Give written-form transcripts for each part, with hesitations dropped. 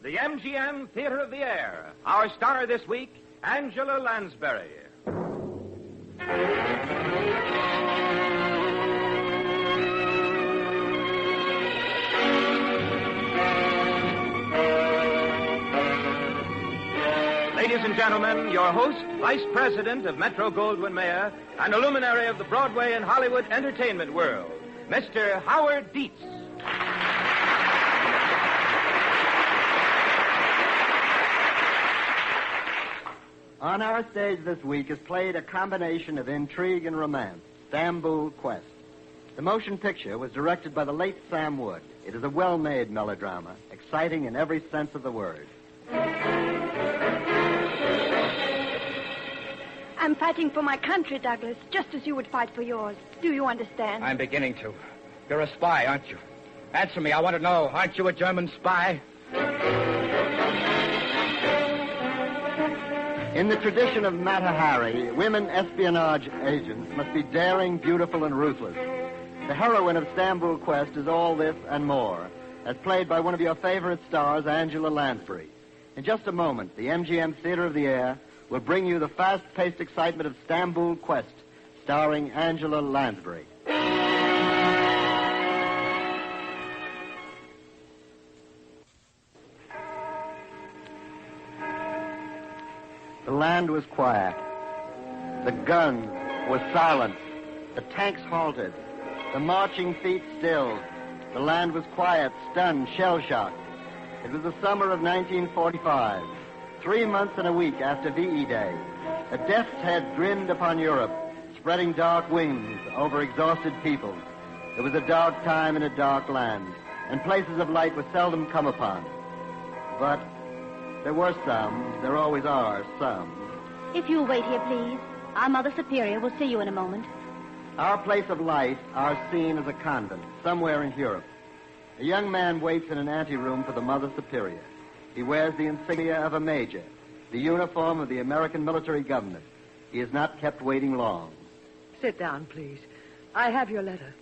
the MGM Theater of the Air. Our star this week, Angela Lansbury. Ladies and gentlemen, your host, Vice President of Metro-Goldwyn-Mayer, and a luminary of the Broadway and Hollywood entertainment world, Mr. Howard Dietz. On our stage this week is played a combination of intrigue and romance, Stamboul Quest. The motion picture was directed by the late Sam Wood. It is a well-made melodrama, exciting in every sense of the word. I'm fighting for my country, Douglas, just as you would fight for yours. Do you understand? I'm beginning to. You're a spy, aren't you? Answer me, I want to know. Aren't you a German spy? In the tradition of Mata Hari, women espionage agents must be daring, beautiful, and ruthless. The heroine of Stamboul Quest is all this and more, as played by one of your favorite stars, Angela Lansbury. In just a moment, the MGM Theater of the Air will bring you the fast-paced excitement of Stamboul Quest, starring Angela Lansbury. The land was quiet. The guns were silent. The tanks halted. The marching feet stilled. The land was quiet, stunned, shell-shocked. It was the summer of 1945. 3 months and a week after VE Day, a death's head grinned upon Europe, spreading dark wings over exhausted people. It was a dark time in a dark land, and places of light were seldom come upon. But there were some, there always are some. If you'll wait here, please. Our Mother Superior will see you in a moment. Our place of light, our scene is a convent, somewhere in Europe. A young man waits in an anteroom for the Mother Superior. He wears the insignia of a major, the uniform of the American military government. He is not kept waiting long. Sit down, please. I have your letter.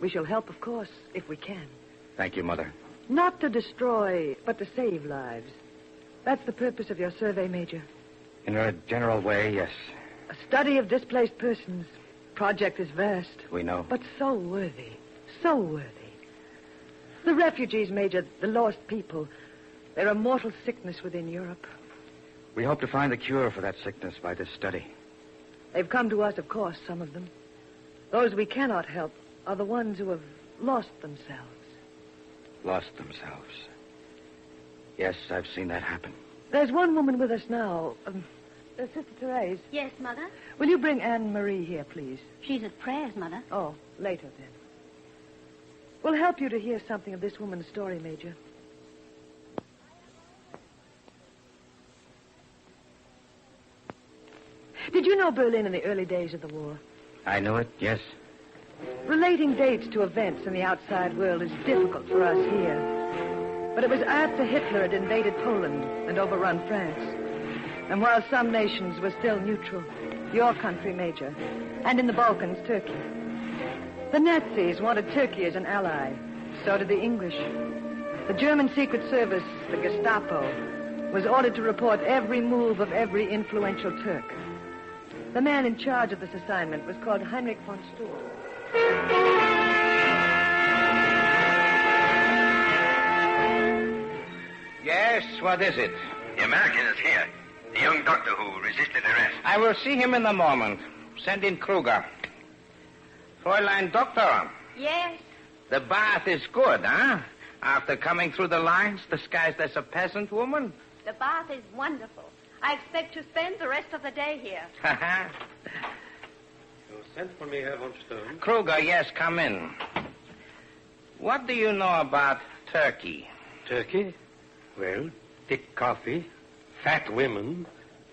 We shall help, of course, if we can. Thank you, Mother. Not to destroy, but to save lives. That's the purpose of your survey, Major. In a general way, yes. A study of displaced persons. Project is vast. We know. But so worthy. So worthy. The refugees, Major, the lost people. They're a mortal sickness within Europe. We hope to find the cure for that sickness by this study. They've come to us, of course, some of them. Those we cannot help are the ones who have lost themselves. Lost themselves. Yes, I've seen that happen. There's one woman with us now. Sister Therese. Yes, Mother? Will you bring Anne-Marie here, please? She's at prayers, Mother. Oh, later then. We'll help you to hear something of this woman's story, Major. Did you know Berlin in the early days of the war? I know it, yes. Relating dates to events in the outside world is difficult for us here. But it was after Hitler had invaded Poland and overrun France. And while some nations were still neutral, your country, Major, and in the Balkans, Turkey. The Nazis wanted Turkey as an ally. So did the English. The German Secret Service, the Gestapo, was ordered to report every move of every influential Turk. The man in charge of this assignment was called Heinrich von Sturm. Yes, what is it? The American is here. The young doctor who resisted arrest. I will see him in a moment. Send in Kruger. Fräulein Doctor. Yes? The bath is good, huh? After coming through the lines disguised as a peasant woman? The bath is wonderful. I expect to spend the rest of the day here. You sent for me, Herr von Sturm. Kruger, yes, come in. What do you know about Turkey? Turkey? Well, thick coffee, fat women,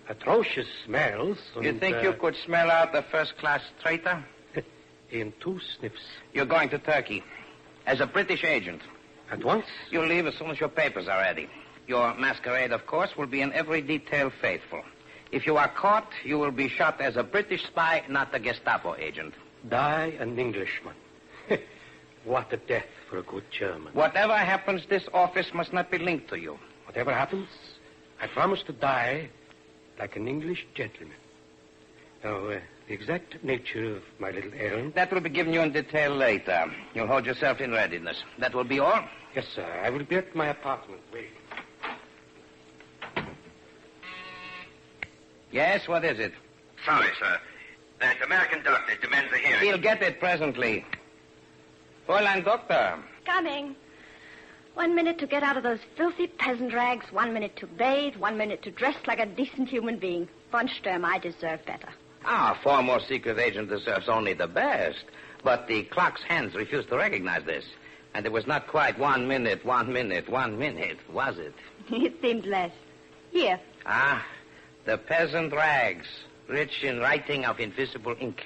atrocious smells. You think you could smell out the first-class traitor? In 2 sniffs. You're going to Turkey as a British agent. At once? You'll leave as soon as your papers are ready. Your masquerade, of course, will be in every detail faithful. If you are caught, you will be shot as a British spy, not a Gestapo agent. Die an Englishman. What a death for a good German. Whatever happens, this office must not be linked to you. Whatever happens, I promise to die like an English gentleman. Now, the exact nature of my little errand... That will be given you in detail later. You'll hold yourself in readiness. That will be all? Yes, sir. I will be at my apartment waiting. Yes, what is it? Sorry, sir. That American doctor demands a hearing. He'll get it presently. Fräulein Doctor. Coming. 1 minute to get out of those filthy peasant rags, 1 minute to bathe, 1 minute to dress like a decent human being. Von Sturm, I deserve better. Our former secret agent deserves only the best. But the clock's hands refused to recognize this. And it was not quite 1 minute, 1 minute, 1 minute, was it? It seemed less. Here. Ah, the peasant rags, rich in writing of invisible ink.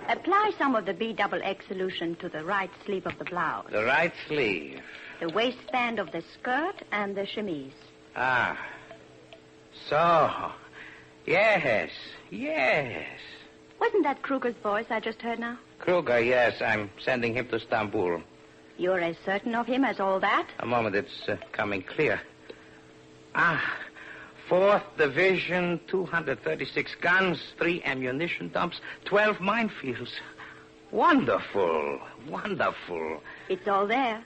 Apply some of the BXX solution to the right sleeve of the blouse. The right sleeve. The waistband of the skirt and the chemise. Ah. So. Yes. Wasn't that Kruger's voice I just heard now? Kruger, yes. I'm sending him to Stamboul. You're as certain of him as all that? A moment, it's coming clear. 4th Division, 236 guns, 3 ammunition dumps, 12 minefields. Wonderful. It's all there.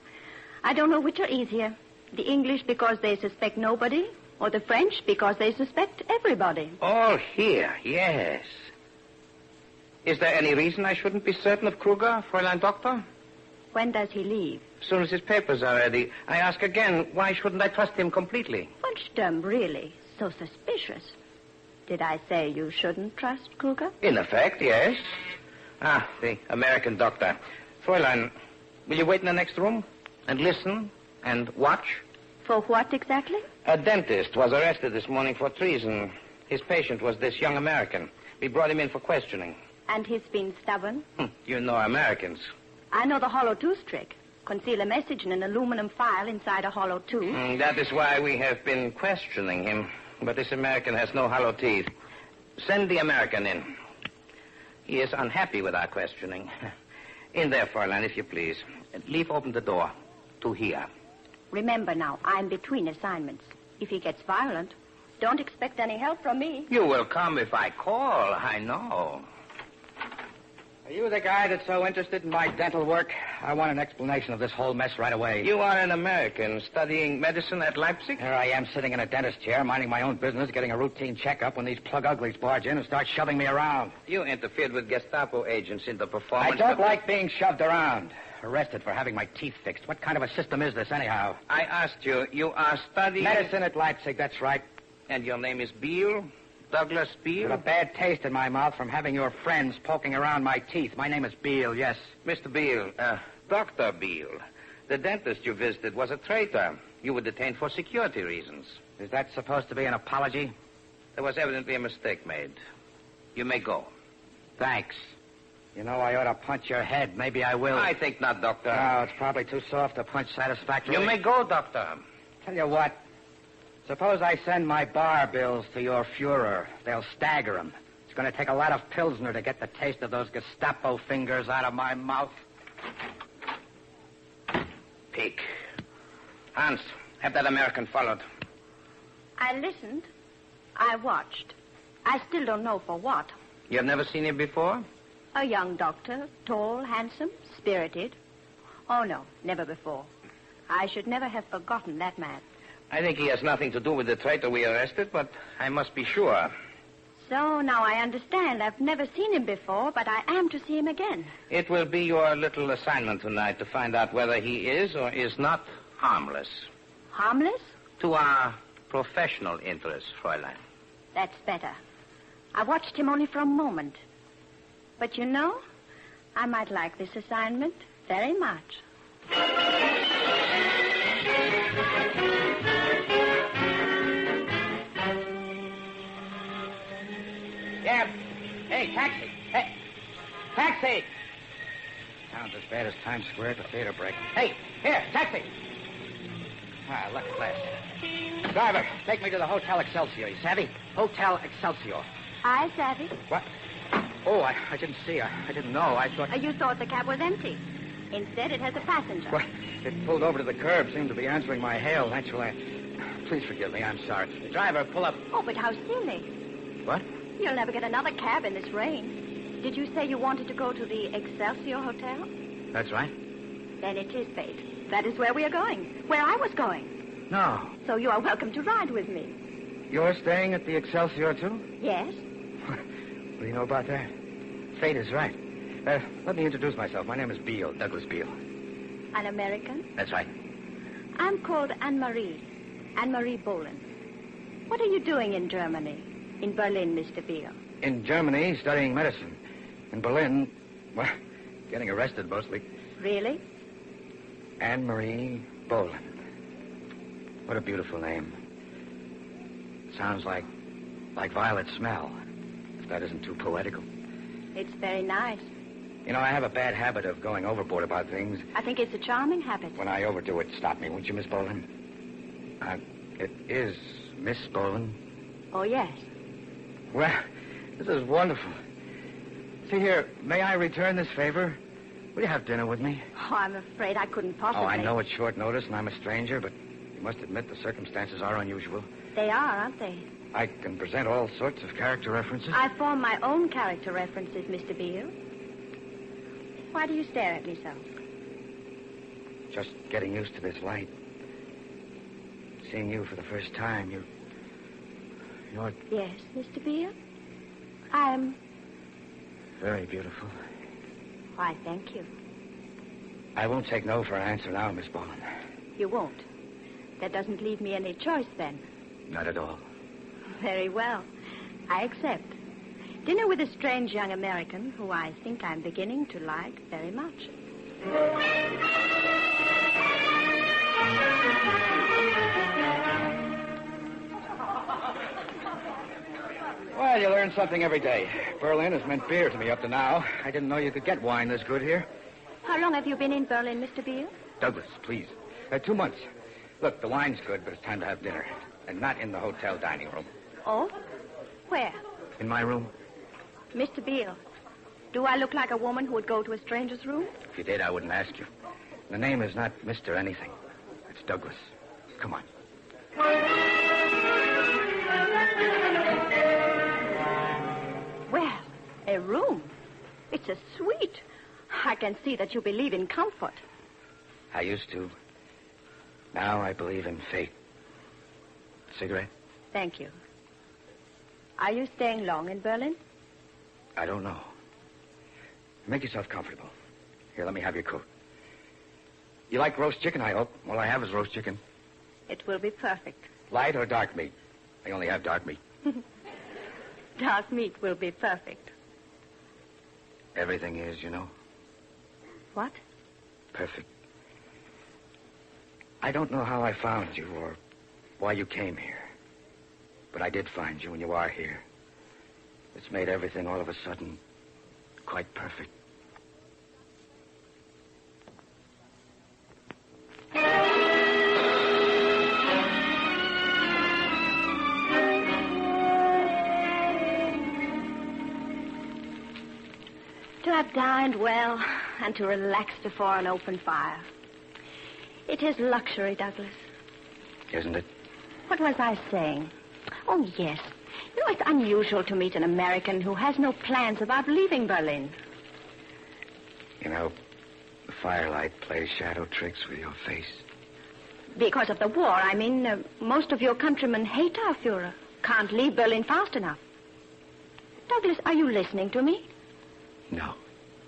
I don't know which are easier. The English because they suspect nobody, or the French because they suspect everybody. All here, yes. Is there any reason I shouldn't be certain of Kruger, Fräulein Doctor? When does he leave? As soon as his papers are ready. I ask again, why shouldn't I trust him completely? Von Sturm, really? So suspicious. Did I say you shouldn't trust Kruger? In effect, yes. The American doctor. Fräulein, will you wait in the next room? And listen and watch? For what exactly? A dentist was arrested this morning for treason. His patient was this young American. We brought him in for questioning. And he's been stubborn? You know Americans. I know the hollow tooth trick. Conceal a message in an aluminum file inside a hollow tooth. That is why we have been questioning him. But this American has no hollow teeth. Send the American in. He is unhappy with our questioning. In there, Fräulein, if you please. Leave open the door to here. Remember now, I'm between assignments. If he gets violent, don't expect any help from me. You will come if I call, I know. Are you the guy that's so interested in my dental work? I want an explanation of this whole mess right away. You are an American studying medicine at Leipzig? Here I am sitting in a dentist chair, minding my own business, getting a routine checkup when these plug uglies barge in and start shoving me around. You interfered with Gestapo agents in the performance. I don't like being shoved around. Arrested for having my teeth fixed. What kind of a system is this, anyhow? I asked you, you are studying... Medicine at Leipzig, that's right. And your name is Beale? Douglas Beale? I have a bad taste in my mouth from having your friends poking around my teeth. My name is Beale, yes. Mr. Beale, Dr. Beale, the dentist you visited was a traitor. You were detained for security reasons. Is that supposed to be an apology? There was evidently a mistake made. You may go. Thanks. You know, I ought to punch your head. Maybe I will. I think not, Doctor. No, it's probably too soft to punch satisfactorily. You may go, Doctor. Tell you what. Suppose I send my bar bills to your Fuhrer. They'll stagger him. It's going to take a lot of Pilsner to get the taste of those Gestapo fingers out of my mouth. Peek. Hans, have that American followed. I listened. I watched. I still don't know for what. You have never seen him before? A young doctor, tall, handsome, spirited. Oh, no, never before. I should never have forgotten that man. I think he has nothing to do with the traitor we arrested, but I must be sure. So now I understand. I've never seen him before, but I am to see him again. It will be your little assignment tonight to find out whether he is or is not harmless. Harmless? To our professional interests, Fräulein. That's better. I watched him only for a moment. But you know, I might like this assignment very much. Yeah. Hey, taxi. Hey. Taxi. Sounds as bad as Times Square at the theater break. Hey, here, taxi. Look at that. Driver, take me to the Hotel Excelsior. You savvy? Hotel Excelsior. I savvy. What? Oh, I didn't see her. I didn't know. I thought... You thought the cab was empty. Instead, it has a passenger. What? It pulled over to the curb. Seemed to be answering my hail. Actually, please forgive me. I'm sorry. Driver, pull up. Oh, but how silly. What? You'll never get another cab in this rain. Did you say you wanted to go to the Excelsior Hotel? That's right. Then it is fate. That is where we are going. Where I was going. No. So you are welcome to ride with me. You're staying at the Excelsior, too? Yes. What do you know about that? Fate is right. Let me introduce myself. My name is Beale, Douglas Beale. An American? That's right. I'm called Anne-Marie. Anne-Marie Boland. What are you doing in Germany? In Berlin, Mr. Beale? In Germany, studying medicine. In Berlin, well, getting arrested mostly. Really? Anne-Marie Boland. What a beautiful name. Sounds like violet smell, if that isn't too poetical. It's very nice. You know, I have a bad habit of going overboard about things. I think it's a charming habit. When I overdo it, stop me, won't you, Miss Boland? It is Miss Boland. Oh, yes. Well, this is wonderful. See here, may I return this favor? Will you have dinner with me? Oh, I'm afraid I couldn't possibly. Oh, I know it's short notice and I'm a stranger, but you must admit the circumstances are unusual. They are, aren't they? I can present all sorts of character references. I form my own character references, Mr. Beale. Why do you stare at me so? Just getting used to this light. Seeing you for the first time, you're... Yes, Mr. Beale? I'm... very beautiful. Why, thank you. I won't take no for an answer now, Miss Boland. You won't? That doesn't leave me any choice, then. Not at all. Very well. I accept. Dinner with a strange young American who I think I'm beginning to like very much. Well, you learn something every day. Berlin has meant beer to me up to now. I didn't know you could get wine this good here. How long have you been in Berlin, Mr. Beale? Douglas, please. 2 months. Look, the wine's good, but it's time to have dinner. And not in the hotel dining room. Oh? Where? In my room. Mr. Beale, do I look like a woman who would go to a stranger's room? If you did, I wouldn't ask you. The name is not Mr. Anything. It's Douglas. Come on. Well, a room. It's a suite. I can see that you believe in comfort. I used to. Now I believe in fate. Cigarette? Thank you. Are you staying long in Berlin? I don't know. Make yourself comfortable. Here, let me have your coat. You like roast chicken, I hope. All I have is roast chicken. It will be perfect. Light or dark meat? They only have dark meat. Dark meat will be perfect. Everything is, you know. What? Perfect. I don't know how I found you or why you came here. But I did find you, and you are here. It's made everything all of a sudden quite perfect. To have dined well and to relax before an open fire. It is luxury, Douglas. Isn't it? What was I saying? Oh, yes. You know, it's unusual to meet an American who has no plans about leaving Berlin. You know, the firelight plays shadow tricks with your face. Because of the war, I mean, most of your countrymen hate our Fuhrer. Can't leave Berlin fast enough. Douglas, are you listening to me? No.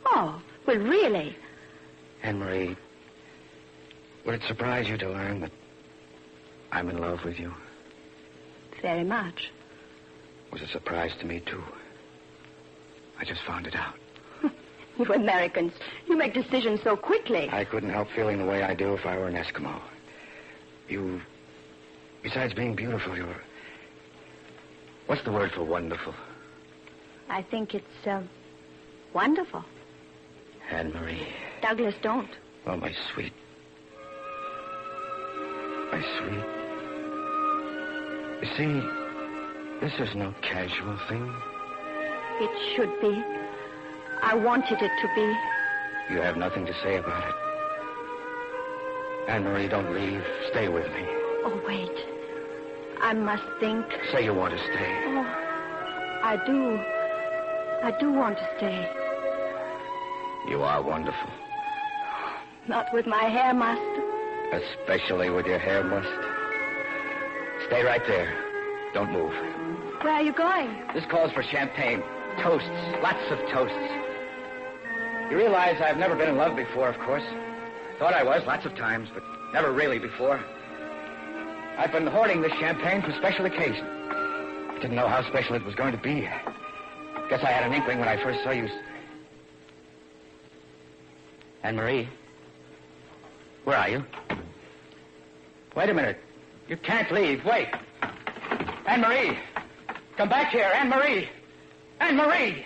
Oh, well, really? Anne-Marie, would it surprise you to learn that I'm in love with you? Very much. It was a surprise to me, too. I just found it out. You Americans, you make decisions so quickly. I couldn't help feeling the way I do if I were an Eskimo. You, besides being beautiful, you're... What's the word for wonderful? I think it's, wonderful. Anne-Marie. Douglas, don't. Oh, my sweet. My sweet. You see, this is no casual thing. It should be. I wanted it to be. You have nothing to say about it. Anne-Marie, don't leave. Stay with me. Oh, wait. I must think. Say you want to stay. Oh, I do. I do want to stay. You are wonderful. Not with my hair mussed. Especially with your hair mussed. Stay right there. Don't move. Where are you going? This calls for champagne. Toasts. Lots of toasts. You realize I've never been in love before, of course. Thought I was lots of times, but never really before. I've been hoarding this champagne for special occasion. I didn't know how special it was going to be. Guess I had an inkling when I first saw you. Anne-Marie? Where are you? Wait a minute. You can't leave. Wait. Anne-Marie! Come back here, Anne-Marie! Anne-Marie!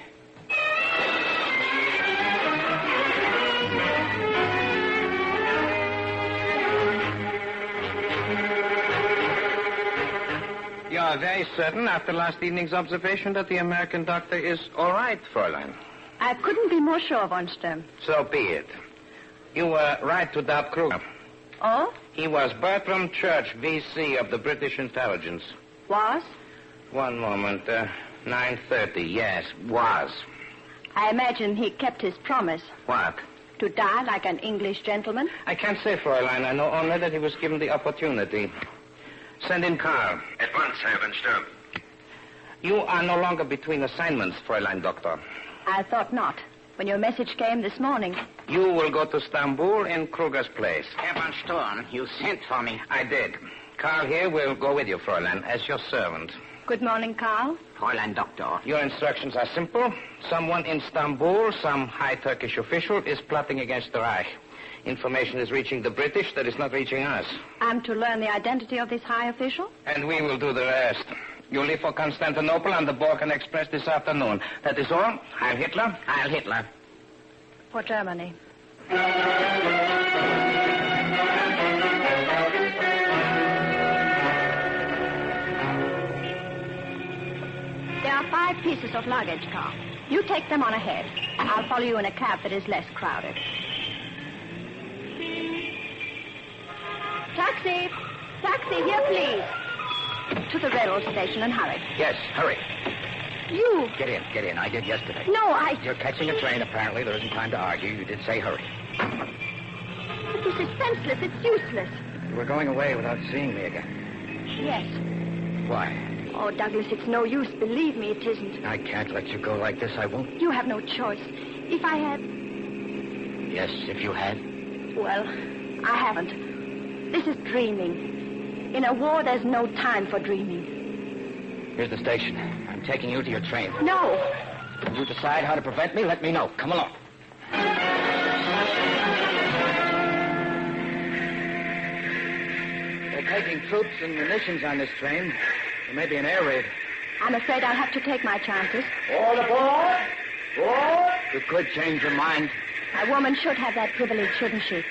You are very certain, after last evening's observation, that the American doctor is all right, Fräulein? I couldn't be more sure, von Sturm. So be it. You were right to doubt Kruger. Oh? He was Bertram Church, V.C. of the British Intelligence. Was? One moment. 9:30. Yes, was. I imagine he kept his promise. What? To die like an English gentleman? I can't say, Fräulein. I know only that he was given the opportunity. Send in Karl. At once, Herman Sturm. You are no longer between assignments, Fräulein Doctor. I thought not. When your message came this morning. You will go to Stamboul in Kruger's place. Herman Sturm, you sent for me. I did. Karl here will go with you, Fräulein, as your servant. Good morning, Karl. Fräulein Doctor. Your instructions are simple. Someone in Stamboul, some high Turkish official, is plotting against the Reich. Information is reaching the British that is not reaching us. I'm to learn the identity of this high official? And we will do the rest. You leave for Constantinople on the Balkan Express this afternoon. That is all. Heil Hitler. Heil Hitler. For Germany. There are 5 pieces of luggage, Carl. You take them on ahead. I'll follow you in a cab that is less crowded. Taxi! Taxi, here, please. To the railroad station and hurry. Yes, hurry. You! Get in. I did yesterday. No, You're catching a train, apparently. There isn't time to argue. You did say hurry. But this is senseless. It's useless. You were going away without seeing me again. Yes. Why? Oh, Douglas, it's no use. Believe me, it isn't. I can't let you go like this. I won't. You have no choice. If I had... Yes, if you had. Well, I haven't. This is dreaming. In a war, there's no time for dreaming. Here's the station. I'm taking you to your train. No. When you decide how to prevent me, let me know. Come along. They're taking troops and munitions on this train. There may be an air raid. I'm afraid I'll have to take my chances. All aboard! Board! You could change your mind. A woman should have that privilege, shouldn't she?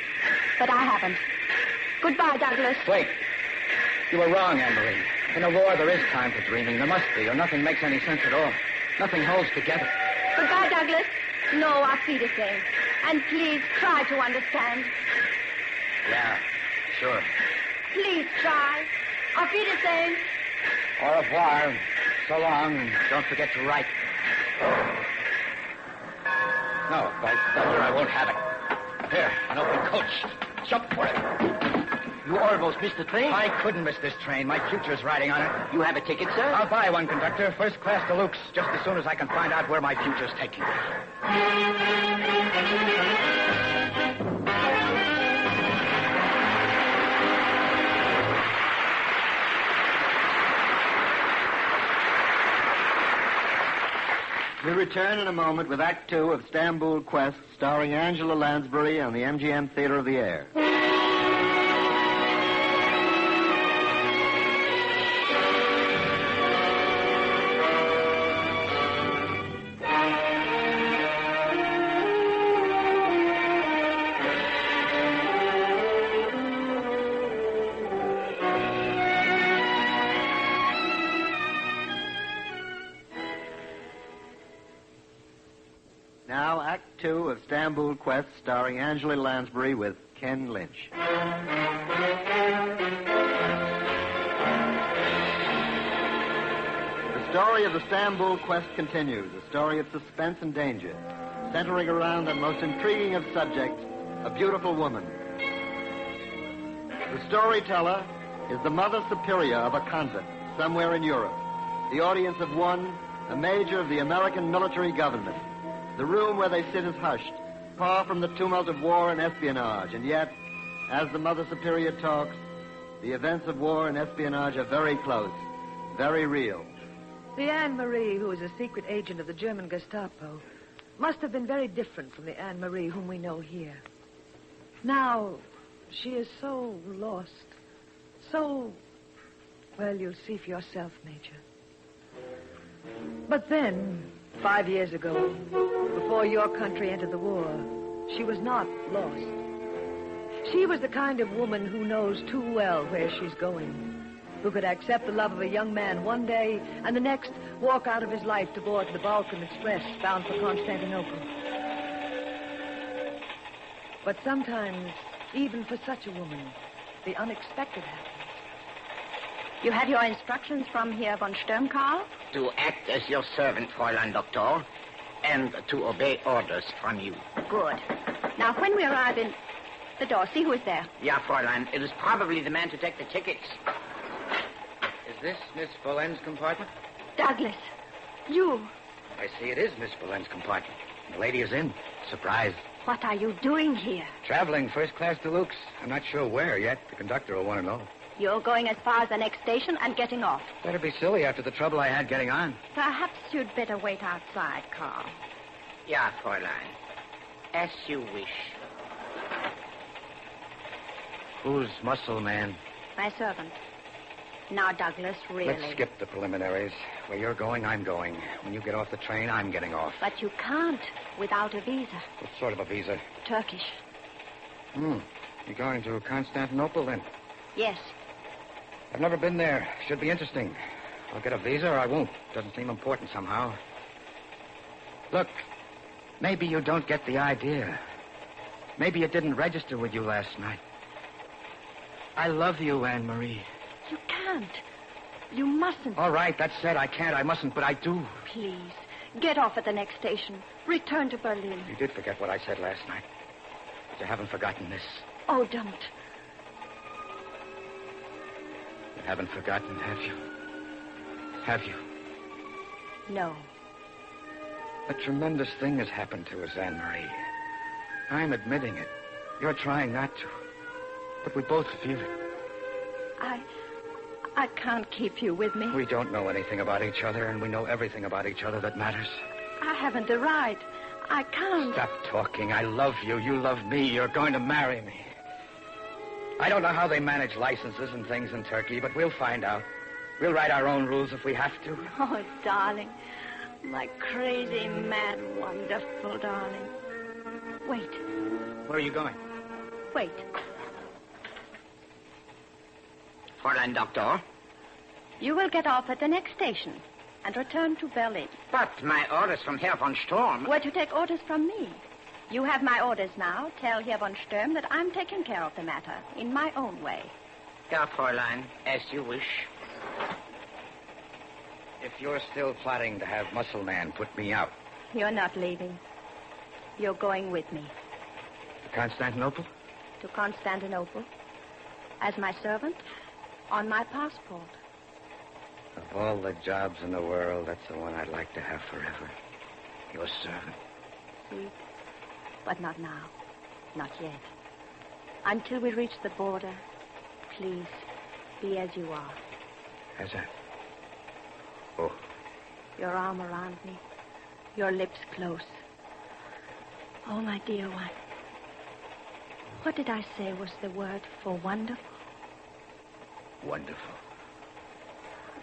But I haven't. Goodbye, Douglas. Wait. You were wrong, Anne-Marie. In a war, there is time for dreaming. There must be, or nothing makes any sense at all. Nothing holds together. Goodbye, Douglas. No, auf Wiedersehen. And please try to understand. Yeah, sure. Please try. Auf Wiedersehen. Au revoir. So long, and don't forget to write. No, by thunder, I won't have it. Here, an open coach. Jump for it. You almost missed the train. I couldn't miss this train. My future's riding on it. You have a ticket, sir? I'll buy one, conductor. First class to Luke's, just as soon as I can find out where my future's taking me. We return in a moment with Act 2 of Stamboul Quest, starring Angela Lansbury on the MGM Theater of the Air. Now, Act 2 of Stamboul Quest, starring Angela Lansbury with Ken Lynch. story of the Stamboul Quest continues, a story of suspense and danger, centering around that most intriguing of subjects, a beautiful woman. The storyteller is the Mother Superior of a convent somewhere in Europe, the audience of one, a major of the American military government. The room where they sit is hushed, far from the tumult of war and espionage, and yet, as the Mother Superior talks, the events of war and espionage are very close, very real. The Anne-Marie, who is a secret agent of the German Gestapo, must have been very different from the Anne-Marie whom we know here. Now, she is so lost, so... Well, you'll see for yourself, Major. But then, 5 years ago, before your country entered the war, she was not lost. She was the kind of woman who knows too well where she's going, who could accept the love of a young man one day and the next walk out of his life to board the Balkan Express bound for Constantinople. But sometimes, even for such a woman, the unexpected happens. You have your instructions from Herr von Sturm, Karl? To act as your servant, Fräulein Doktor, and to obey orders from you. Good. Now, when we arrive in the door, see who is there. Yeah, Fräulein. It is probably the man to take the tickets. Is this Miss Boleyn's compartment? Douglas, you. I see it is Miss Boleyn's compartment. The lady is in. Surprise. What are you doing here? Traveling first class to Luke's. I'm not sure where yet. The conductor will want to know. You're going as far as the next station and getting off. Better be silly after the trouble I had getting on. Perhaps you'd better wait outside, Karl. Yeah, Fräulein. As you wish. Who's muscle man? My servant. Now, Douglas, really. Let's skip the preliminaries. Where you're going, I'm going. When you get off the train, I'm getting off. But you can't without a visa. What sort of a visa? Turkish. You're going to Constantinople, then? Yes. I've never been there. Should be interesting. I'll get a visa or I won't. Doesn't seem important somehow. Look, maybe you don't get the idea. Maybe it didn't register with you last night. I love you, Anne-Marie. You can't. You mustn't. All right, that's said. I can't, I mustn't, but I do. Please, get off at the next station. Return to Berlin. You did forget what I said last night. But you haven't forgotten this. Oh, don't. You haven't forgotten, have you? Have you? No. A tremendous thing has happened to us, Anne-Marie. I'm admitting it. You're trying not to. But we both feel it. I can't keep you with me. We don't know anything about each other, and we know everything about each other that matters. I haven't the right. I can't. Stop talking. I love you. You love me. You're going to marry me. I don't know how they manage licenses and things in Turkey, but we'll find out. We'll write our own rules if we have to. Oh, darling. My crazy, mad, wonderful darling. Wait. Where are you going? Wait. Fräulein Doktor. You will get off at the next station and return to Berlin. But my orders from Herr von Sturm... Were to take orders from me. You have my orders now. Tell Herr von Sturm that I'm taking care of the matter in my own way. Ja, Fräulein, as you wish. If you're still plotting to have Muscle Man put me out... You're not leaving. You're going with me. To Constantinople? To Constantinople. As my servant, on my passport. Of all the jobs in the world, that's the one I'd like to have forever. Your servant. Sweet. But not now. Not yet. Until we reach the border, please, be as you are. As that? Oh. Your arm around me. Your lips close. Oh, my dear one. What did I say was the word for wonderful? Wonderful.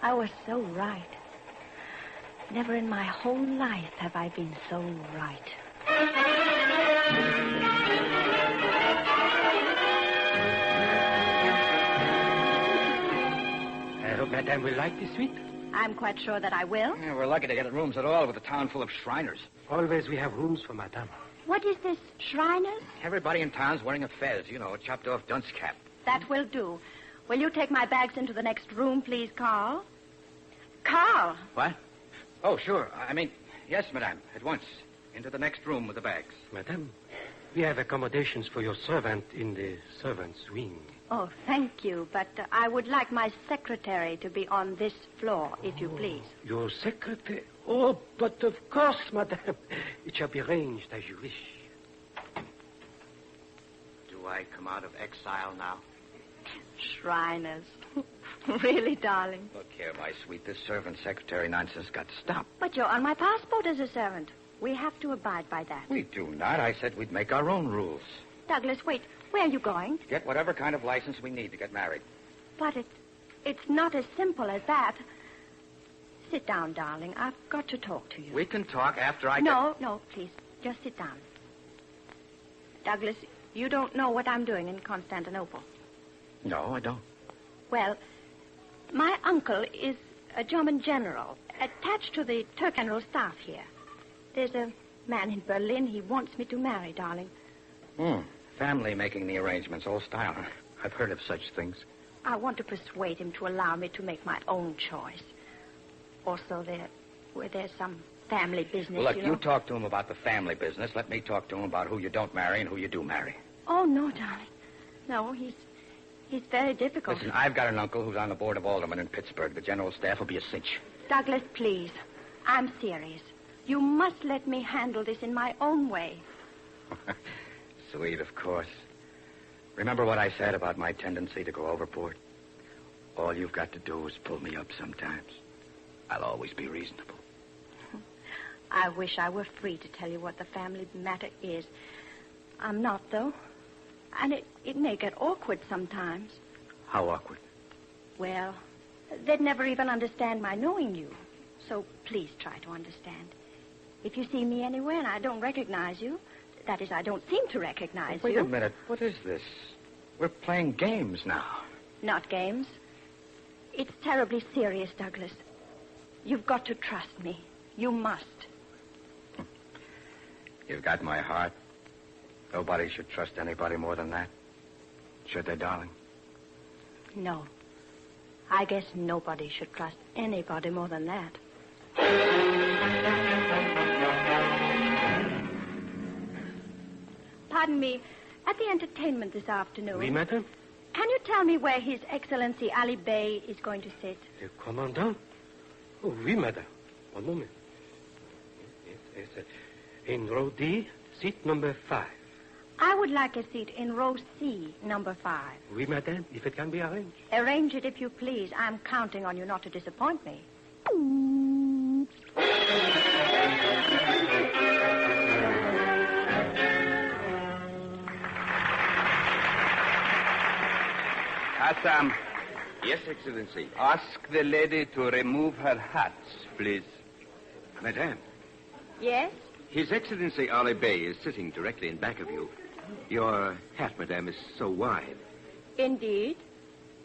I was so right. Never in my whole life have I been so right. I hope Madame will like this suite. I'm quite sure that I will. Yeah, we're lucky to get rooms at all with a town full of Shriners. Always we have rooms for Madame. What is this, Shriners? Everybody in town's wearing a fez, you know, a chopped-off dunce cap. That will do. Will you take my bags into the next room, please, Carl? Carl. What? Oh, sure. I mean, yes, madame. At once. Into the next room with the bags. Madame, we have accommodations for your servant in the servant's wing. Oh, thank you, but I would like my secretary to be on this floor, if you please. Your secretary? Oh, but of course, madame. It shall be arranged as you wish. Do I come out of exile now? Shriners. Really, darling? Look here, my sweet. This servant-secretary nonsense got to stop. But you're on my passport as a servant. We have to abide by that. We do not. I said we'd make our own rules. Douglas, wait. Where are you going? Get whatever kind of license we need to get married. But it's not as simple as that. Sit down, darling. I've got to talk to you. We can talk after I No, please. Just sit down. Douglas, you don't know what I'm doing in Constantinople. No, I don't. Well, my uncle is a German general attached to the Turkish staff here. There's a man in Berlin he wants me to marry, darling. Family making the arrangements, old style. I've heard of such things. I want to persuade him to allow me to make my own choice. Also, where there's some family business, Well, look, you know. you talk to him about the family business. Let me talk to him about who you don't marry and who you do marry. Oh, no, darling. No, he's very difficult. Listen, I've got an uncle who's on the board of aldermen in Pittsburgh. The general staff will be a cinch. Douglas, please. I'm serious. You must let me handle this in my own way. Sweet, of course. Remember what I said about my tendency to go overboard? All you've got to do is pull me up sometimes. I'll always be reasonable. I wish I were free to tell you what the family matter is. I'm not, though. And it may get awkward sometimes. How awkward? Well, they'd never even understand my knowing you. So please try to understand. If you see me anywhere and I don't recognize you, that is, I don't seem to recognize Wait you. a minute. What is this? We're playing games now. Not games. It's terribly serious, Douglas. You've got to trust me. You must. You've got my heart. Nobody should trust anybody more than that. Should they, darling? No. I guess nobody should trust anybody more than that. Pardon me. At the entertainment this afternoon... Oui, madame? Can you tell me where His Excellency Ali Bey is going to sit? The commandant? Oh, oui, madame. One moment. Yes, in row D, seat number 5. I would like a seat in row C, number 5. Oui, madame, if it can be arranged. Arrange it if you please. I'm counting on you not to disappoint me. Assam. Yes, Excellency. Ask the lady to remove her hats, please. Madame, Yes? His Excellency Ali Bey is sitting directly in back of you. Your hat, madame, is so wide. Indeed.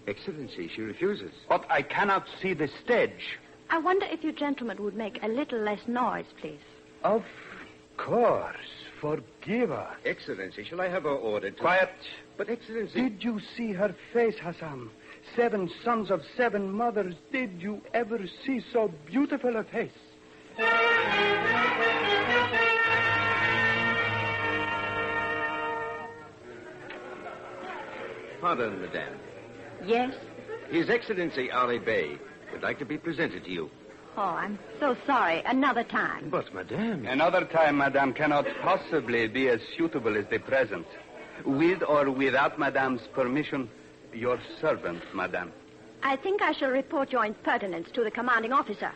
Excellency, she refuses. But I cannot see the stage. I wonder if you gentlemen would make a little less noise, please. Of course. Forgive us. Excellency, shall I have her ordered to... Quiet. But, Excellency... Did you see her face, Hassan? 7 sons of 7 mothers. Did you ever see so beautiful a face? Pardon, madame. Yes? His Excellency Ali Bey would like to be presented to you. Oh, I'm so sorry. Another time. But, madame... Another time, madame, cannot possibly be as suitable as the present. With or without madame's permission, your servant, madame. I think I shall report your impertinence to the commanding officer.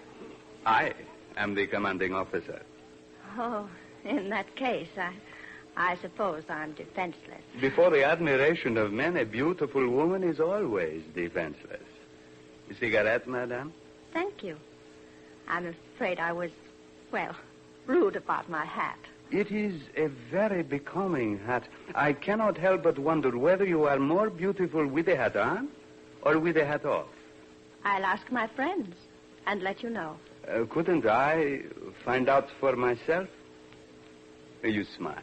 I am the commanding officer. Oh, in that case, I suppose I'm defenseless. Before the admiration of men, a beautiful woman is always defenseless. A cigarette, madame? Thank you. I'm afraid I was, rude about my hat. It is a very becoming hat. I cannot help but wonder whether you are more beautiful with the hat on or with the hat off. I'll ask my friends and let you know. Couldn't I find out for myself? You smile.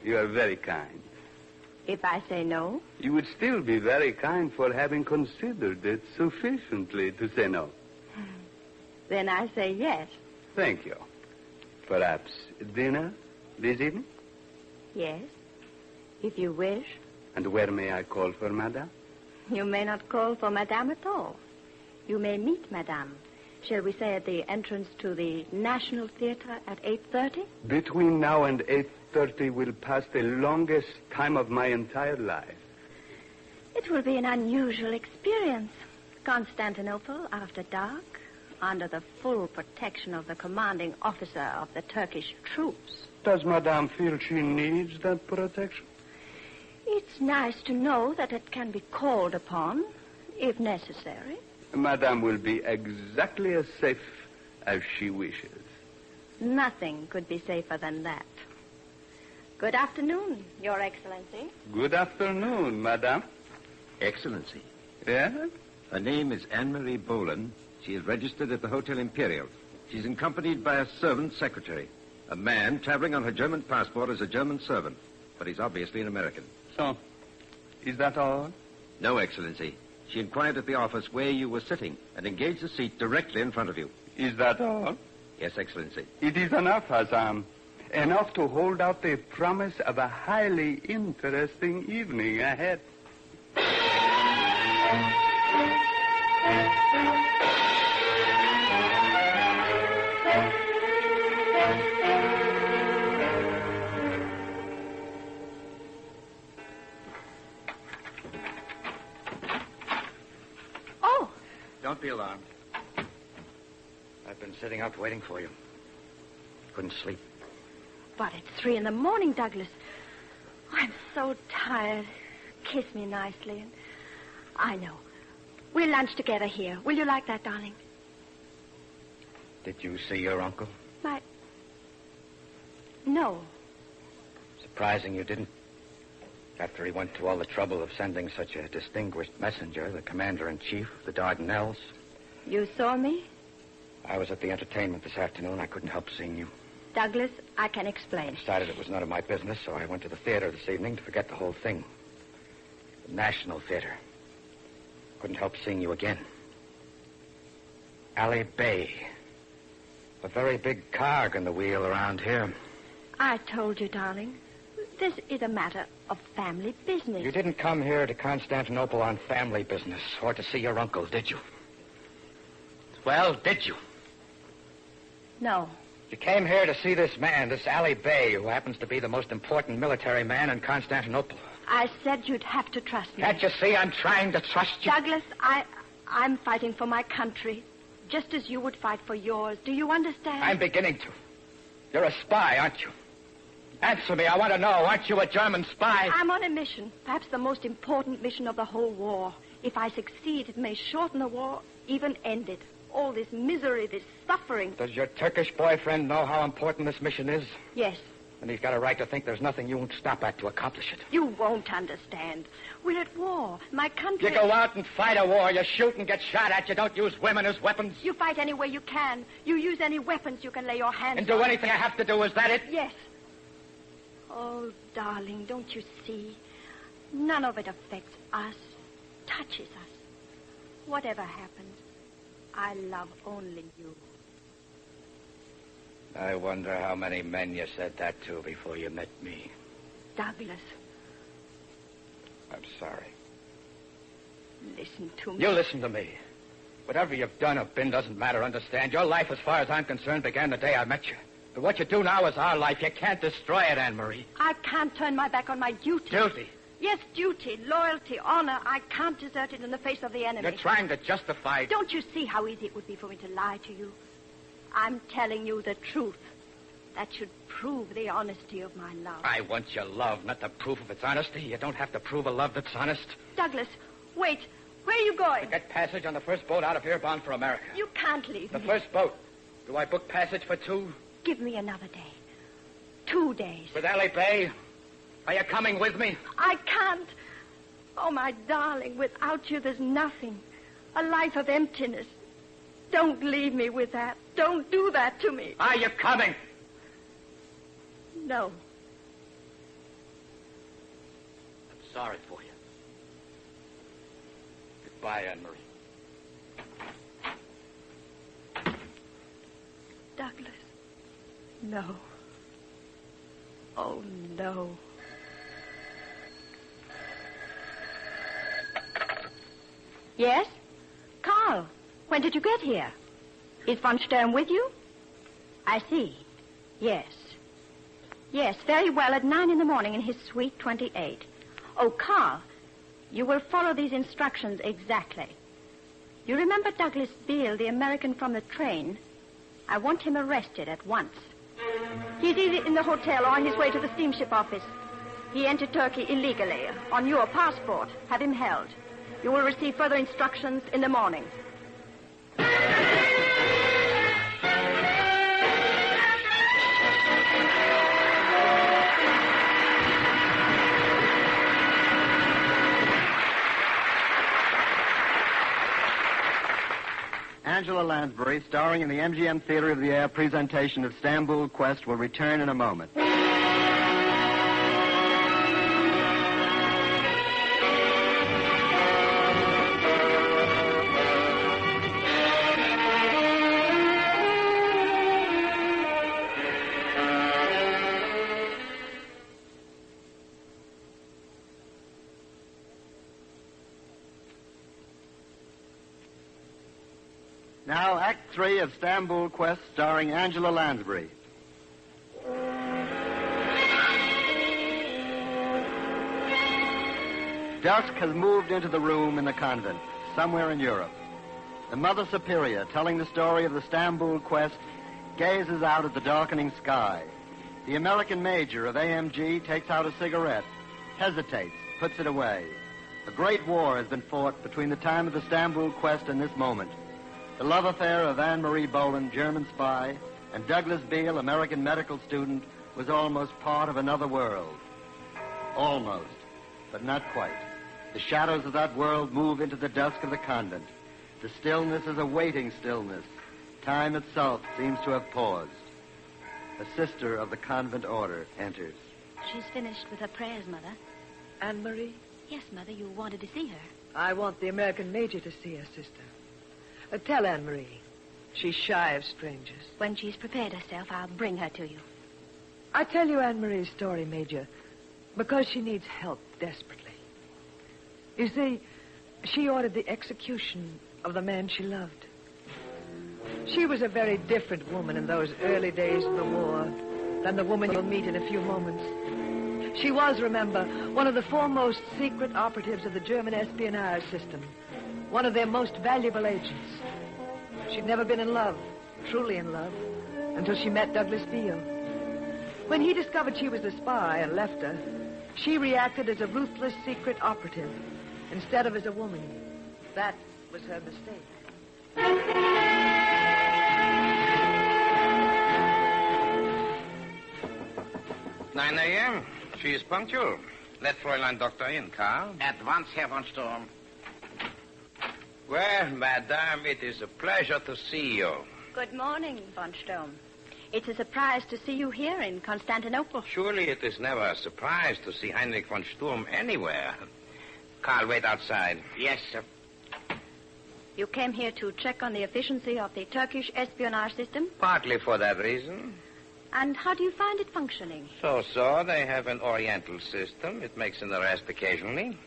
You are very kind. If I say no? You would still be very kind for having considered it sufficiently to say no. Then I say yes. Thank you. Perhaps dinner this evening? Yes, if you wish. And where may I call for Madame? You may not call for Madame at all. You may meet Madame. Shall we say at the entrance to the National Theatre at 8:30? Between now and 8:30 will pass the longest time of my entire life. It will be an unusual experience. Constantinople after dark, under the full protection of the commanding officer of the Turkish troops. Does Madame feel she needs that protection? It's nice to know that it can be called upon, if necessary. Madame will be exactly as safe as she wishes. Nothing could be safer than that. Good afternoon, Your Excellency. Good afternoon, Madame. Excellency. Yes? Her name is Anne-Marie Boland. She is registered at the Hotel Imperial. She's accompanied by a servant secretary. A man traveling on her German passport as a German servant. But he's obviously an American. So, is that all? No, Excellency. She inquired at the office where you were sitting and engaged a seat directly in front of you. Is that all? Yes, Excellency. It is enough, Hassan. Enough to hold out the promise of a highly interesting evening ahead. Don't be alarmed. I've been sitting up waiting for you. Couldn't sleep. But it's 3 a.m, Douglas. I'm so tired. Kiss me nicely. I know. We'll lunch together here. Will you like that, darling? Did you see your uncle? No. Surprising you didn't. After he went to all the trouble of sending such a distinguished messenger, the commander-in-chief of the Dardanelles. You saw me? I was at the entertainment this afternoon. I couldn't help seeing you. Douglas, I can explain. I decided it was none of my business, so I went to the theater this evening to forget the whole thing. The National Theater. Couldn't help seeing you again. Ali Bey. A very big cog in the wheel around here. I told you, darling. This is a matter of family business. You didn't come here to Constantinople on family business or to see your uncle, did you? Well, did you? No. You came here to see this man, this Ali Bey, who happens to be the most important military man in Constantinople. I said you'd have to trust me. Can't you see I'm trying to trust you? Douglas, I'm fighting for my country, just as you would fight for yours. Do you understand? I'm beginning to. You're a spy, aren't you? Answer me. I want to know. Aren't you a German spy? I'm on a mission, perhaps the most important mission of the whole war. If I succeed, it may shorten the war, even end it. All this misery, this suffering. Does your Turkish boyfriend know how important this mission is? Yes. And he's got a right to think there's nothing you won't stop at to accomplish it. You won't understand. We're at war. My country... You go out and fight a war. You shoot and get shot at. You don't use women as weapons. You fight any way you can. You use any weapons you can lay your hands on. And do anything I have to do. Is that it? Yes. Oh, darling, don't you see? None of it affects us, touches us. Whatever happens, I love only you. I wonder how many men you said that to before you met me. Douglas. I'm sorry. Listen to me. You listen to me. Whatever you've done or been doesn't matter, understand? Your life, as far as I'm concerned, began the day I met you. But what you do now is our life. You can't destroy it, Anne-Marie. I can't turn my back on my duty. Duty? Yes, duty, loyalty, honor. I can't desert it in the face of the enemy. You're trying to justify... Don't you see how easy it would be for me to lie to you? I'm telling you the truth. That should prove the honesty of my love. I want your love, not the proof of its honesty. You don't have to prove a love that's honest. Douglas, wait. Where are you going? To get passage on the first boat out of here bound for America. You can't leave The me. first boat. Do I book passage for 2? Give me another day. 2 days. With Ali Bey? Are you coming with me? I can't. Oh, my darling, without you, there's nothing. A life of emptiness. Don't leave me with that. Don't do that to me. Are you coming? No. I'm sorry for you. Goodbye, Anne-Marie. Douglas. No. Oh, no. Yes? Carl, when did you get here? Is von Sturm with you? I see. Yes. Yes, very well, at 9 in the morning in his suite 28. Oh, Carl, you will follow these instructions exactly. You remember Douglas Beale, the American from the train? I want him arrested at once. He's either in the hotel or on his way to the steamship office. He entered Turkey illegally, on your passport. Have him held. You will receive further instructions in the morning. Angela Lansbury, starring in the MGM Theater of the Air presentation of Stamboul Quest, will return in a moment. Now, Act 3 of Stamboul Quest, starring Angela Lansbury. Dusk has moved into the room in the convent, somewhere in Europe. The Mother Superior, telling the story of the Stamboul Quest, gazes out at the darkening sky. The American major of AMG takes out a cigarette, hesitates, puts it away. A great war has been fought between the time of the Stamboul Quest and this moment. The love affair of Anne-Marie Boland, German spy, and Douglas Beale, American medical student, was almost part of another world. Almost, but not quite. The shadows of that world move into the dusk of the convent. The stillness is a waiting stillness. Time itself seems to have paused. A sister of the convent order enters. She's finished with her prayers, Mother. Anne-Marie? Yes, Mother, you wanted to see her. I want the American major to see her, sister. Tell Anne-Marie. She's shy of strangers. When she's prepared herself, I'll bring her to you. I tell you Anne-Marie's story, Major, because she needs help desperately. You see, she ordered the execution of the man she loved. She was a very different woman in those early days of the war than the woman you'll meet in a few moments. She was, remember, one of the foremost secret operatives of the German espionage system, one of their most valuable agents. She'd never been in love, truly in love, until she met Douglas Beale. When he discovered she was a spy and left her, she reacted as a ruthless secret operative instead of as a woman. That was her mistake. 9 a.m. She is punctual. Let Fräulein Doctor in, Karl. At once, Herr von Sturm. Well, Madame, it is a pleasure to see you. Good morning, von Sturm. It's a surprise to see you here in Constantinople. Surely it is never a surprise to see Heinrich von Sturm anywhere. Karl, wait outside. Yes, sir. You came here to check on the efficiency of the Turkish espionage system? Partly for that reason. And how do you find it functioning? So. They have an Oriental system. It makes an arrest occasionally.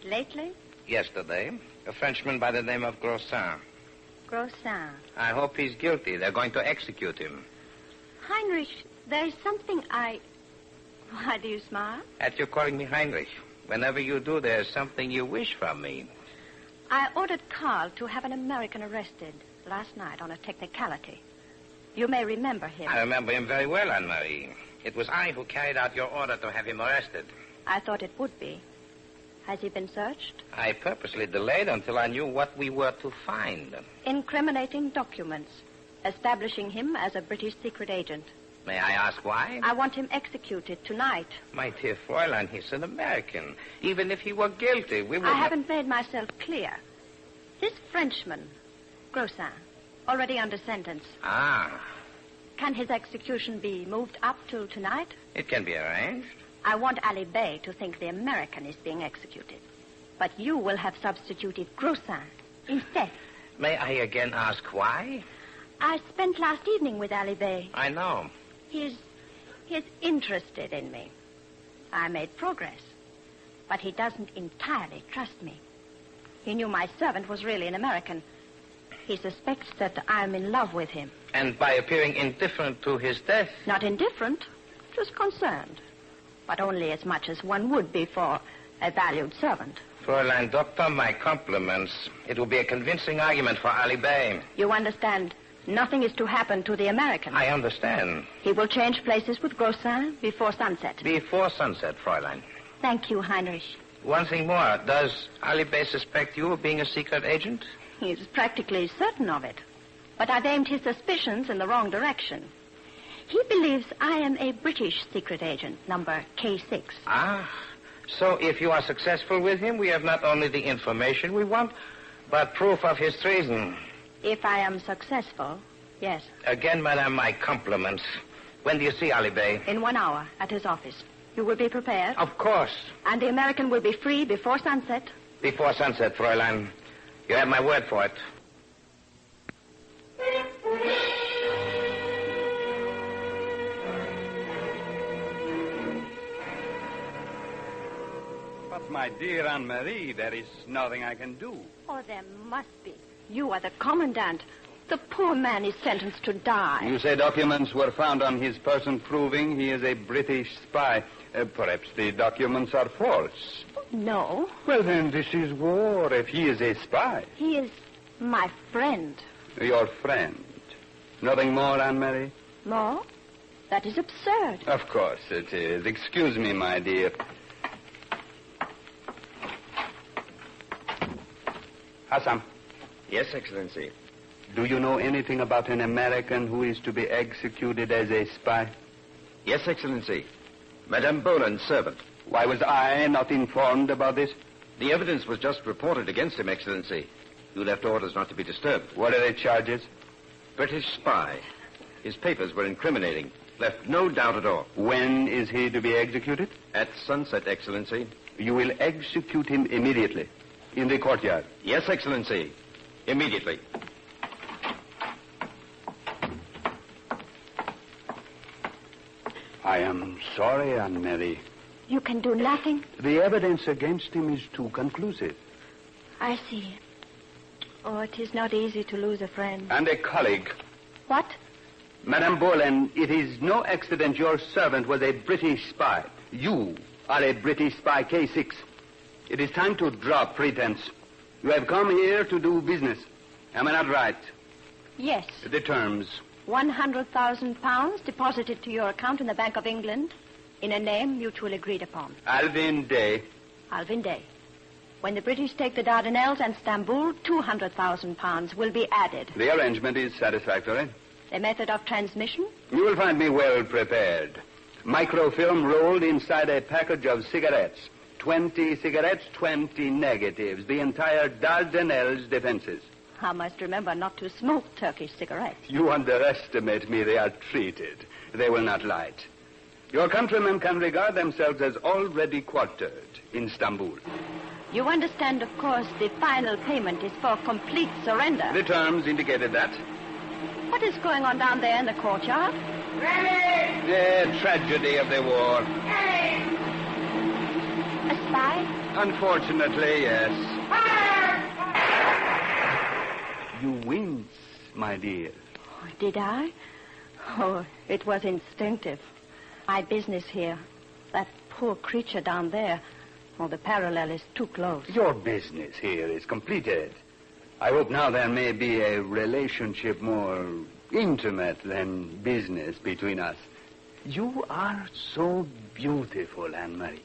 Lately? Yesterday, a Frenchman by the name of Grossin. Grossin. I hope he's guilty. They're going to execute him. Heinrich, there's something Why do you smile? At you calling me Heinrich. Whenever you do, there's something you wish from me. I ordered Karl to have an American arrested last night on a technicality. You may remember him. I remember him very well, Anne-Marie. It was I who carried out your order to have him arrested. I thought it would be. Has he been searched? I purposely delayed until I knew what we were to find. Incriminating documents, establishing him as a British secret agent. May I ask why? I want him executed tonight. My dear Fräulein, he's an American. Even if he were guilty, we would... I haven't made myself clear. This Frenchman, Grossin, already under sentence. Ah. Can his execution be moved up till tonight? It can be arranged. I want Ali Bey to think the American is being executed. But you will have substituted Grossin instead. May I again ask why? I spent last evening with Ali Bey. I know. He's interested in me. I made progress. But he doesn't entirely trust me. He knew my servant was really an American. He suspects that I'm in love with him. And by appearing indifferent to his death? Not indifferent, just concerned. But only as much as one would be for a valued servant. Fräulein Doctor, my compliments. It will be a convincing argument for Ali Bey. You understand, nothing is to happen to the American. I understand. He will change places with Grossin before sunset. Before sunset, Fräulein. Thank you, Heinrich. One thing more. Does Ali Bey suspect you of being a secret agent? He's practically certain of it. But I've aimed his suspicions in the wrong direction. He believes I am a British secret agent, number K6. Ah. So if you are successful with him, we have not only the information we want, but proof of his treason. If I am successful, yes. Again, madame, my compliments. When do you see Ali Bey? In 1 hour, at his office. You will be prepared? Of course. And the American will be free before sunset? Before sunset, Fräulein. You have my word for it. But, my dear Anne-Marie, there is nothing I can do. Oh, there must be. You are the commandant. The poor man is sentenced to die. You say documents were found on his person proving he is a British spy. Perhaps the documents are false. No. Well, then, this is war if he is a spy. He is my friend. Your friend. Nothing more, Anne-Marie? More? That is absurd. Of course it is. Excuse me, my dear. Hassan. Yes, Excellency. Do you know anything about an American who is to be executed as a spy? Yes, Excellency. Madame Boland's servant. Why was I not informed about this? The evidence was just reported against him, Excellency. You left orders not to be disturbed. What are the charges? British spy. His papers were incriminating. Left no doubt at all. When is he to be executed? At sunset, Excellency. You will execute him immediately. In the courtyard. Yes, Excellency. Immediately. I am sorry, Anne-Marie. You can do nothing? The evidence against him is too conclusive. I see. Oh, it is not easy to lose a friend. And a colleague. What? Madame Boland, it is no accident your servant was a British spy. You are a British spy, K6. It is time to drop pretense. You have come here to do business. Am I not right? Yes. The terms. £100,000 deposited to your account in the Bank of England in a name mutually agreed upon. Alvin Day. Alvin Day. When the British take the Dardanelles and Stamboul, £200,000 will be added. The arrangement is satisfactory. The method of transmission? You will find me well prepared. Microfilm rolled inside a package of cigarettes. 20 cigarettes, 20 negatives. The entire Dardanelles defenses. I must remember not to smoke Turkish cigarettes. You underestimate me. They are treated. They will not light. Your countrymen can regard themselves as already quartered in Stamboul. You understand, of course, the final payment is for complete surrender. The terms indicated that. What is going on down there in the courtyard? The tragedy of the war. A spy? Unfortunately, yes. You wince, my dear. Oh, did I? Oh, it was instinctive. My business here. That poor creature down there. Oh, the parallel is too close. Your business here is completed. I hope now there may be a relationship more intimate than business between us. You are so beautiful, Anne-Marie.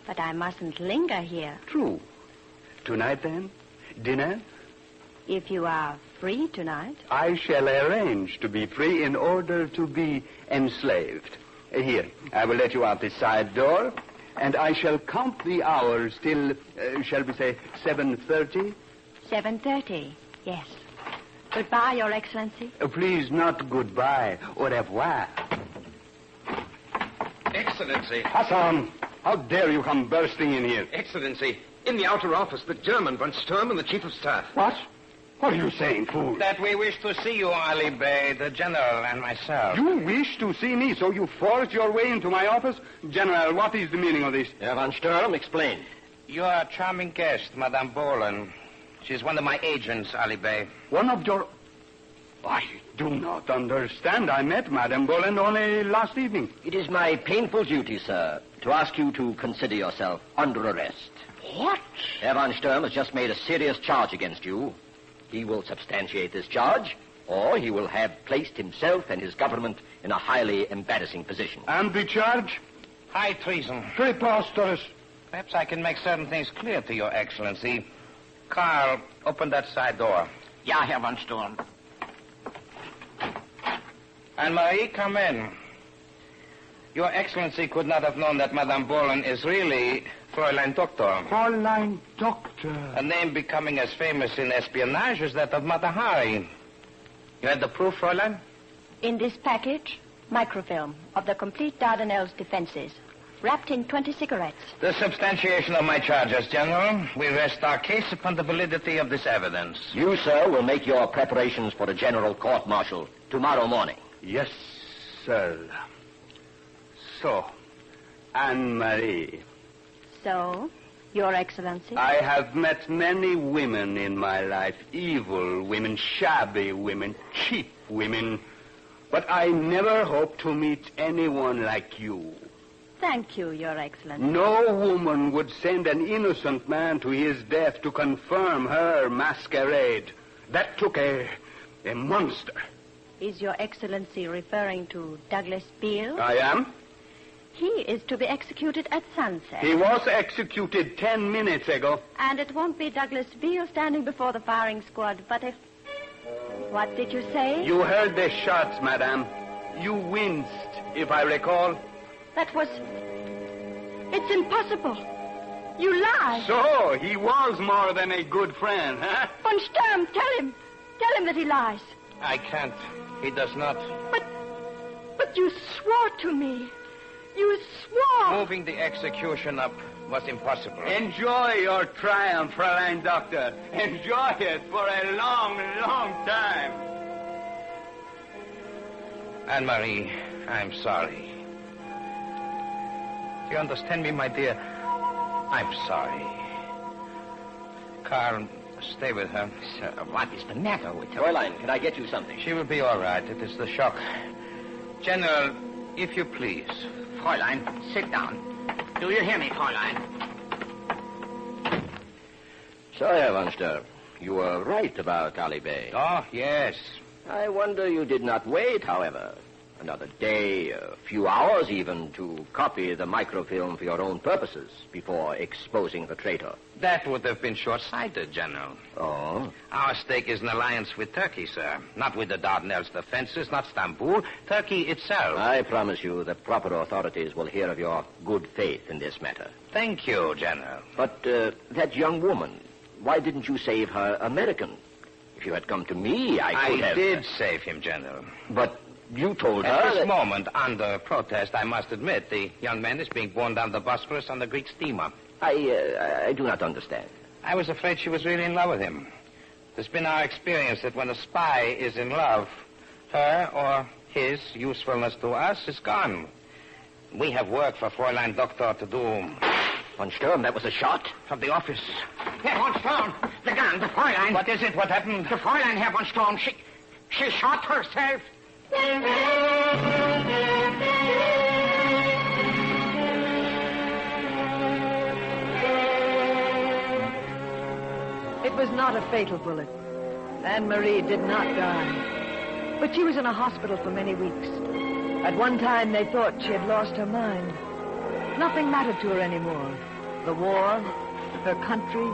But I mustn't linger here. True. Tonight, then? Dinner? If you are free tonight. I shall arrange to be free in order to be enslaved. Here, I will let you out this side door, and I shall count the hours till, shall we say, 7:30? 7:30, yes. Goodbye, Your Excellency. Please, not goodbye. Au revoir. Excellency. Hassan, how dare you come bursting in here? Excellency, in the outer office, the German, von Sturm, and the Chief of Staff. What? What are you saying, fool? That we wish to see you, Ali Bey, the general, and myself. You wish to see me, so you forced your way into my office? General, what is the meaning of this? Herr von Sturm, explain. Your charming guest, Madame Bolan. She's one of my agents, Ali Bey. One of your... I do not understand. I met Madame Boland only last evening. It is my painful duty, sir, to ask you to consider yourself under arrest. What? Herr von Sturm has just made a serious charge against you. He will substantiate this charge, or he will have placed himself and his government in a highly embarrassing position. And the charge? High treason. Preposterous. Perhaps I can make certain things clear to Your Excellency. Carl, open that side door. Ja, Herr von Sturm. Anne-Marie, come in. Your Excellency could not have known that Madame Bolan is really Fräulein Doktor. Fräulein Doktor. A name becoming as famous in espionage as that of Mata Hari. You had the proof, Fräulein? In this package, microfilm of the complete Dardanelles defenses, wrapped in 20 cigarettes. The substantiation of my charges, General. We rest our case upon the validity of this evidence. You, sir, will make your preparations for a general court-martial tomorrow morning. Yes, sir. So, Anne-Marie. So, Your Excellency? I have met many women in my life. Evil women, shabby women, cheap women. But I never hope to meet anyone like you. Thank you, Your Excellency. No woman would send an innocent man to his death to confirm her masquerade. That took a monster. Is Your Excellency referring to Douglas Beale? I am. He is to be executed at sunset. He was executed 10 minutes ago. And it won't be Douglas Beale standing before the firing squad, but if... What did you say? You heard the shots, madame. You winced, if I recall. That was... It's impossible. You lie. So, he was more than a good friend, huh? Von Sturm, tell him. Tell him that he lies. I can't. He does not. But you swore to me. You swore. Moving the execution up was impossible. Enjoy your triumph, Fräulein Doctor. Enjoy it for a long, long time. Anne-Marie, I'm sorry. Do you understand me, my dear? I'm sorry. Carl, stay with her. Sir, what is the matter with her? Fräulein, can I get you something? She will be all right. It is the shock. General, if you please. Fräulein, sit down. Do you hear me, Fräulein? So, Herr von Sturm, you were right about Ali Bey. Oh, yes. I wonder you did not wait, however, another day, a few hours even, to copy the microfilm for your own purposes before exposing the traitor. That would have been short-sighted, General. Oh? Our stake is an alliance with Turkey, sir. Not with the Dardanelles defenses, not Stamboul. Turkey itself. I promise you the proper authorities will hear of your good faith in this matter. Thank you, General. But that young woman, why didn't you save her American? If you had come to me, I could have... I did save him, General. But you told her At this that... moment, under protest, I must admit, the young man is being borne down the Bosphorus on the Greek steamer. I do not understand. I was afraid she was really in love with him. It's been our experience that when a spy is in love, her or his usefulness to us is gone. We have work for Fräulein Doktor to do. Von Sturm, that was a shot? From the office. Herr von Sturm, the gun, the Fräulein. What is it? What happened? The Fräulein, Herr von Sturm, she shot herself. It was not a fatal bullet. Anne-Marie did not die. But she was in a hospital for many weeks. At one time, they thought she had lost her mind. Nothing mattered to her anymore. The war, her country,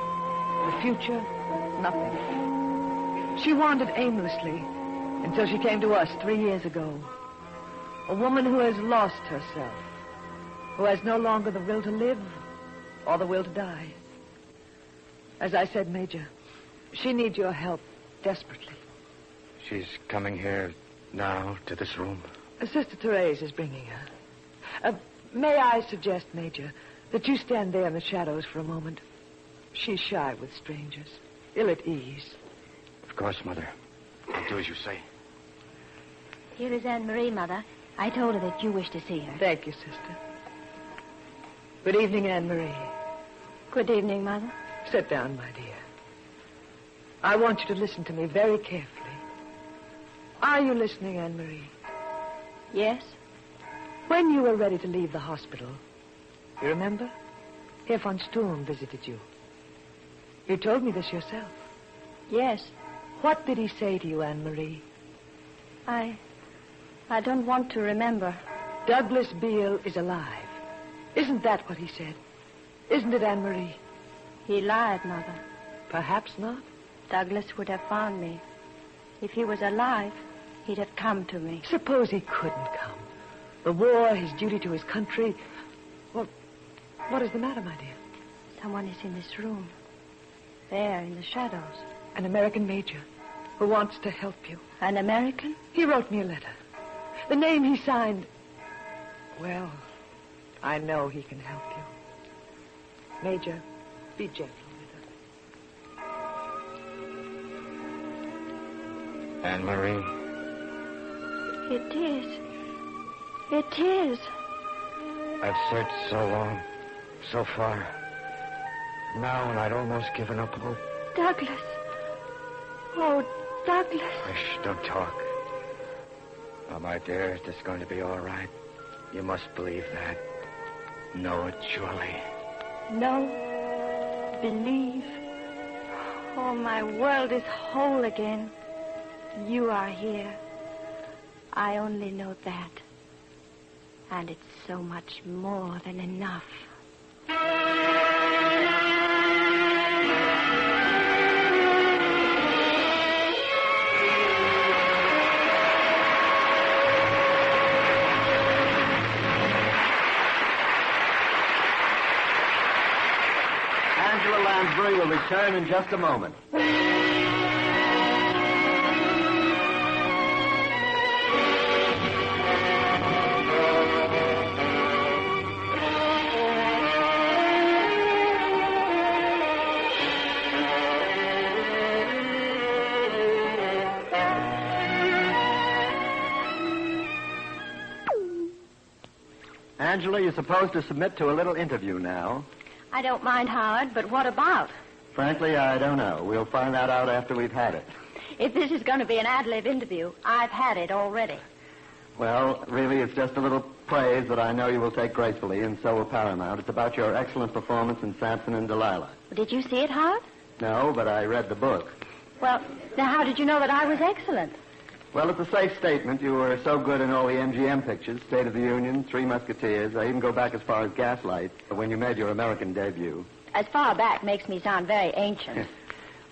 the future, nothing. She wandered aimlessly until she came to us 3 years ago. A woman who has lost herself, who has no longer the will to live or the will to die. As I said, Major, she needs your help desperately. She's coming here now to this room. Sister Therese is bringing her. May I suggest, Major, that you stand there in the shadows for a moment? She's shy with strangers, ill at ease. Of course, Mother. I'll do as you say. Here is Anne-Marie, Mother. I told her that you wished to see her. Thank you, sister. Good evening, Anne-Marie. Good evening, Mother. Sit down, my dear. I want you to listen to me very carefully. Are you listening, Anne-Marie? Yes? When you were ready to leave the hospital, you remember? Herr von Sturm visited you. You told me this yourself. Yes. What did he say to you, Anne-Marie? I don't want to remember. Douglas Beale is alive. Isn't that what he said? Isn't it, Anne-Marie? He lied, Mother. Perhaps not. Douglas would have found me. If he was alive, he'd have come to me. Suppose he couldn't come. The war, his duty to his country. Well, what is the matter, my dear? Someone is in this room. There, in the shadows. An American major who wants to help you. An American? He wrote me a letter. The name he signed... Well, I know he can help you. Major, be gentle with her. Anne-Marie. It is. It is. I've searched so long, so far. Now, and I'd almost given up hope. Douglas. Oh, Douglas. Shh, don't talk. Oh, my dear, is this going to be all right? You must believe that. Know it, surely. No. Believe. Oh, my world is whole again. You are here. I only know that. And it's so much more than enough. Angela Lansbury will return in just a moment. Angela, you're supposed to submit to a little interview now. I don't mind, Howard, but what about? Frankly, I don't know. We'll find that out after we've had it. If this is going to be an ad-lib interview, I've had it already. Well, really, it's just a little praise that I know you will take gracefully, and so will Paramount. It's about your excellent performance in Samson and Delilah. Did you see it, Howard? No, but I read the book. Well, now how did you know that I was excellent? Well, it's a safe statement. You were so good in all the MGM pictures, State of the Union, Three Musketeers. I even go back as far as Gaslight, when you made your American debut. As far back makes me sound very ancient.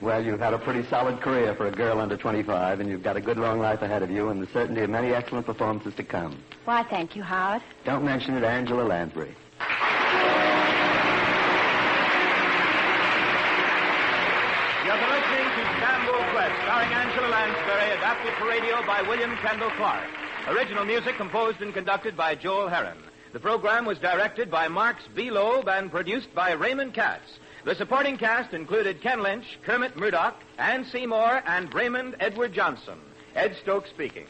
Well, you've had a pretty solid career for a girl under 25, and you've got a good long life ahead of you and the certainty of many excellent performances to come. Why, thank you, Howard. Don't mention it, Angela Lansbury. You're listening to Stamboul Quest, starring Angela Lansbury, adapted for radio by William Kendall Clark. Original music composed and conducted by Joel Herron. The program was directed by Marks B. Loeb and produced by Raymond Katz. The supporting cast included Ken Lynch, Kermit Murdoch, Ann Seymour, and Raymond Edward Johnson. Ed Stokes speaking.